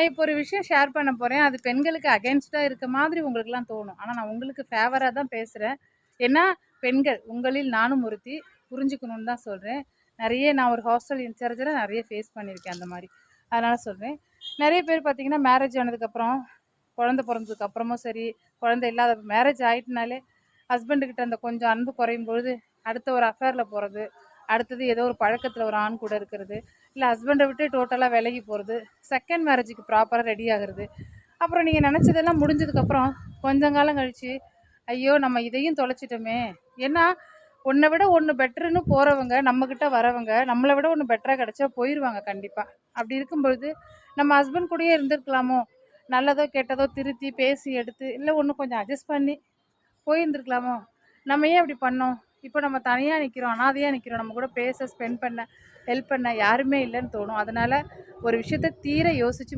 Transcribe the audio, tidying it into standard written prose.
நான் இப்போ ஒரு விஷயம் ஷேர் பண்ண போறேன். அது பெண்களுக்கு அகைன்ஸ்ட்டா இருக்க மாதிரி உங்களுக்குலாம் தோணும். ஆனா நான் உங்களுக்கு ஃபேவரா தான் பேசுறேன். ஏன்னா, பெண்கள் உங்களில் நானும் ஒருத்தி. புரிஞ்சுக்கணும்னு தான் சொல்றேன். நான் ஒரு ஹாஸ்டல் இன்சார்ஜரா நெறைய ஃபேஸ் பண்ணியிருக்கேன் அந்த மாரி. அதனால சொல்றேன். நெறைய பேர் பார்த்தீங்கன்னா, மேரேஜ் ஆனதுக்கப்புறம், குழந்தை பொறந்ததுக்கு அப்புறமும் சரி, குழந்தை இல்லாத மேரேஜ் ஆயிட்டுனாலே, ஹஸ்பண்ட் கிட்ட அந்த கொஞ்சம் அன்பு குறையும் பொழுது, அடுத்த ஒரு அஃபேர்ல போறது, அடுத்தது ஏதோ ஒரு பழக்கத்துல ஒரு ஆண் கூட இருக்கிறது, இல்ல ஹஸ்பண்ட விட்டு டோட்டலா விலகி போறது, செகண்ட் மேரேஜுக்கு ப்ராப்பரா ரெடி ஆகுறது. அப்புறம் நீங்க நெனச்சதெல்லாம் முடிஞ்சதுக்கப்புறம், கொஞ்சம் காலம் கழிச்சு, ஐயோ! நம்ம இதையும் தொலைச்சிட்டோமே! ஏன்னா, ஒண்ண விட ஒண்ணு பெட்டர்ன்னு போறவங்க, நம்மகிட்ட வரவங்க, நம்மள விட ஒண்ணு பெட்டரா கிடைச்சா போயிருவாங்க கண்டிப்பா. அப்படி இருக்கும்பொழுது, நம்ம ஹஸ்பண்ட் கூடயே இருந்திருக்கலாமோ! நல்லதோ, கெட்டதோ திருத்தி, பேசி எடுத்து, இல்ல ஒண்ணு கொஞ்சம் அட்ஜஸ்ட் பண்ணி போயிருந்துருக்கலாமோ! நம்ம ஏன் இப்படி பண்ணோம்? இப்போ நம்ம தனியா நிக்கிறோம். அனாதையா நிக்கிறோம். நம்ம கூட பேச, ஸ்பெண்ட் பண்ண, ஹெல்ப் பண்ண யாருமே இல்லன்னு தோணும். அதனால ஒரு விஷயத்த தீர யோசிச்சு